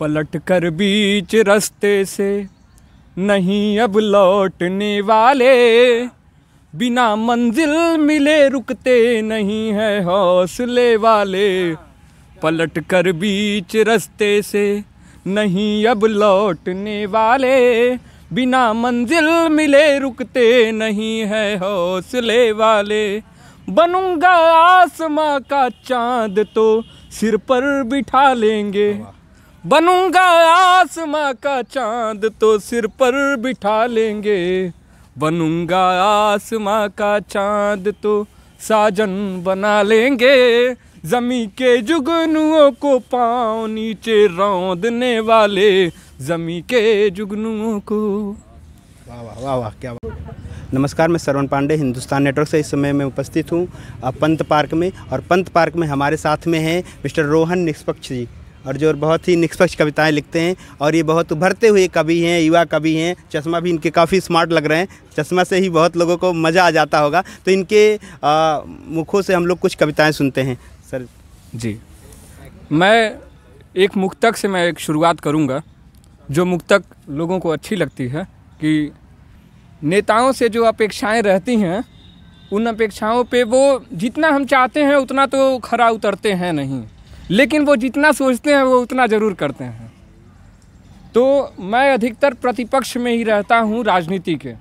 पलट कर बीच रास्ते से नहीं अब लौटने वाले, बिना मंजिल मिले रुकते नहीं है हौसले वाले। पलट कर बीच रास्ते से नहीं अब लौटने वाले, बिना मंजिल मिले रुकते नहीं है हौसले वाले। बनूंगा आसमां का चांद तो सिर पर बिठा लेंगे, बनूंगा आसमां का चांद तो सिर पर बिठा लेंगे, बनूंगा आसमां का चांद तो साजन बना लेंगे। जमी के जुगनुओं को पाँव नीचे रौंदने वाले, जमी के जुगनुओं को। वाह वाह वाह वाह, क्या बात। नमस्कार, मैं श्रवण पांडे, हिंदुस्तान नेटवर्क से इस समय मैं उपस्थित हूँ पंत पार्क में। और पंत पार्क में हमारे साथ में हैं मिस्टर रोहन निष्पक्ष जी, और जो बहुत ही निष्पक्ष कविताएं लिखते हैं, और ये बहुत उभरते हुए कवि हैं, युवा कवि हैं। चश्मा भी इनके काफ़ी स्मार्ट लग रहे हैं, चश्मा से ही बहुत लोगों को मज़ा आ जाता होगा। तो इनके मुखों से हम लोग कुछ कविताएं सुनते हैं। सर जी, मैं एक मुक्तक से मैं एक शुरुआत करूंगा, जो मुक्तक लोगों को अच्छी लगती है। कि नेताओं से जो अपेक्षाएं रहती हैं, उन अपेक्षाओं पे वो जितना हम चाहते हैं उतना तो खरा उतरते हैं नहीं, लेकिन वो जितना सोचते हैं वो उतना ज़रूर करते हैं। तो मैं अधिकतर प्रतिपक्ष में ही रहता हूँ राजनीति के,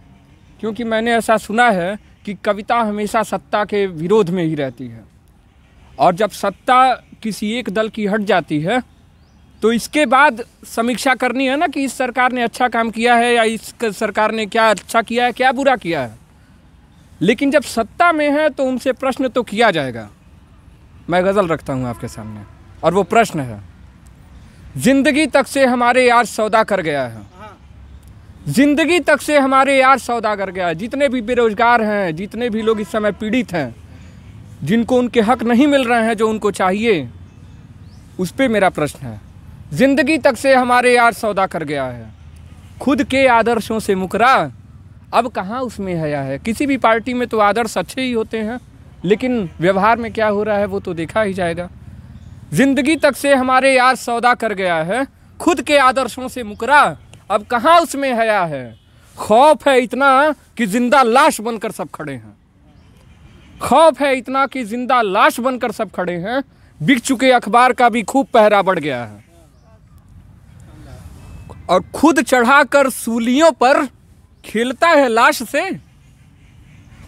क्योंकि मैंने ऐसा सुना है कि कविता हमेशा सत्ता के विरोध में ही रहती है, और जब सत्ता किसी एक दल की हट जाती है तो इसके बाद समीक्षा करनी है ना कि इस सरकार ने अच्छा काम किया है या इस सरकार ने क्या अच्छा किया है, क्या बुरा किया है। लेकिन जब सत्ता में है तो उनसे प्रश्न तो किया जाएगा। मैं गज़ल रखता हूँ आपके सामने, और वो प्रश्न है, जिंदगी तक से हमारे यार सौदा कर गया है, जिंदगी तक से हमारे यार सौदा कर गया है। जितने भी बेरोजगार हैं, जितने भी लोग इस समय पीड़ित हैं, जिनको उनके हक नहीं मिल रहे हैं जो उनको चाहिए, उस पर मेरा प्रश्न है। जिंदगी तक से हमारे यार सौदा कर गया है, खुद के आदर्शों से मुकरा, अब कहाँ उसमें हया है। किसी भी पार्टी में तो आदर्श अच्छे ही होते हैं, लेकिन व्यवहार में क्या हो रहा है वो तो देखा ही जाएगा। जिंदगी तक से हमारे यार सौदा कर गया है, खुद के आदर्शों से मुकरा, अब कहाँ उसमें हया है। खौफ है इतना कि जिंदा लाश बनकर सब खड़े हैं, खौफ है इतना कि जिंदा लाश बनकर सब खड़े हैं। बिक चुके अखबार का भी खूब पहरा बढ़ गया है, और खुद चढ़ाकर सूलियों पर खेलता है लाश से,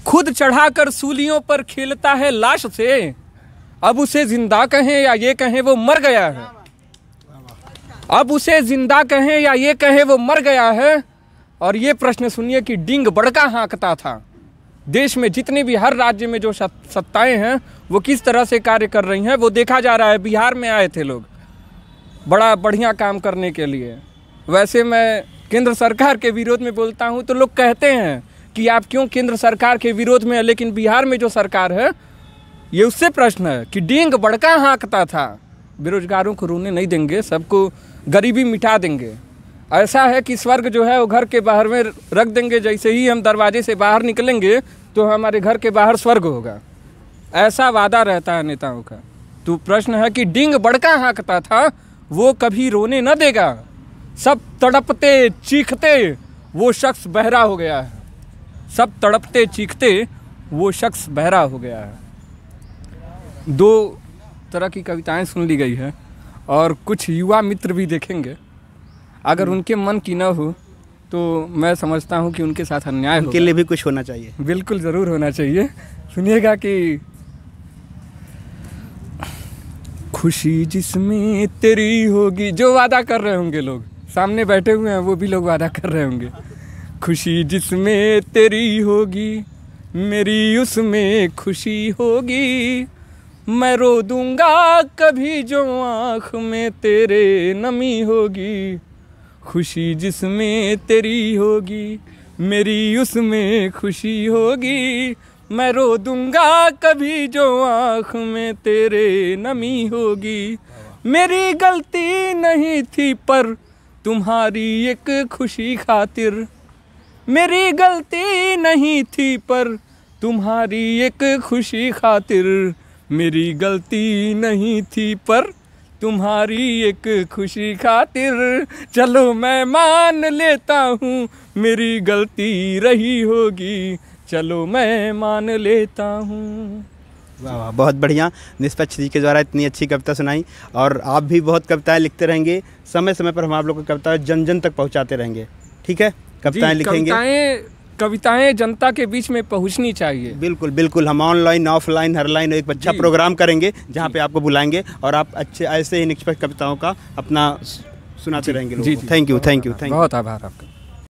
खुद चढ़ाकर सूलियों पर खेलता है लाश से। अब उसे जिंदा कहें या ये कहें वो मर गया है, अब उसे जिंदा कहें या ये कहें वो मर गया है। और ये प्रश्न सुनिए कि डिंग बड़का हाँकता था। देश में जितने भी हर राज्य में जो सत्ताएं हैं वो किस तरह से कार्य कर रही हैं वो देखा जा रहा है। बिहार में आए थे लोग बड़ा बढ़िया काम करने के लिए। वैसे मैं केंद्र सरकार के विरोध में बोलता हूं तो लोग कहते हैं कि आप क्यों केंद्र सरकार के विरोध में, लेकिन बिहार में जो सरकार है ये उससे प्रश्न है कि डिंग बड़का हाँकता था। बेरोजगारों को रोने नहीं देंगे, सबको गरीबी मिटा देंगे। ऐसा है कि स्वर्ग जो है वो घर के बाहर में रख देंगे, जैसे ही हम दरवाजे से बाहर निकलेंगे तो हमारे घर के बाहर स्वर्ग होगा, ऐसा वादा रहता है नेताओं का। तो प्रश्न है कि डिंग बड़का हाँकता था, वो कभी रोने न देगा। सब तड़पते चीखते वो शख्स बहरा हो गया है, सब तड़पते चीखते वो शख्स बहरा हो गया है। दो तरह की कविताएं सुन ली गई है, और कुछ युवा मित्र भी देखेंगे। अगर उनके मन की न हो तो मैं समझता हूं कि उनके साथ अन्याय होगा। उनके लिए भी कुछ होना चाहिए, बिल्कुल ज़रूर होना चाहिए। सुनिएगा कि खुशी जिसमें तेरी होगी, जो वादा कर रहे होंगे लोग सामने बैठे हुए हैं वो भी लोग वादा कर रहे होंगे। खुशी जिसमें तेरी होगी मेरी उसमें खुशी होगी, मैं रो दूंगा कभी जो आँख में तेरे नमी होगी। खुशी जिसमें तेरी होगी मेरी उसमें खुशी होगी, मैं रो दूंगा कभी जो आँख में तेरे नमी होगी। मेरी गलती नहीं थी पर तुम्हारी एक खुशी खातिर, मेरी गलती नहीं थी पर तुम्हारी एक खुशी खातिर, मेरी गलती नहीं थी पर तुम्हारी एक खुशी खातिर, चलो मैं मान लेता हूँ मेरी गलती रही होगी, चलो मैं मान लेता हूँ। वाह वाह, बहुत बढ़िया। निष्पक्ष जी के द्वारा इतनी अच्छी कविता सुनाई, और आप भी बहुत कविताएं लिखते रहेंगे। समय समय पर हम आप लोग की कविताएं जन जन तक पहुंचाते रहेंगे, ठीक है? कविताएं लिखेंगे। कविताएं जनता के बीच में पहुंचनी चाहिए। बिल्कुल बिल्कुल, हम ऑनलाइन ऑफलाइन हर लाइन एक अच्छा प्रोग्राम करेंगे जहां पे आपको बुलाएंगे और आप अच्छे ऐसे ही निष्पक्ष कविताओं का अपना सुनाते रहेंगे लोगों को। Thank you, thank you, thank you. बहुत आभार आपका।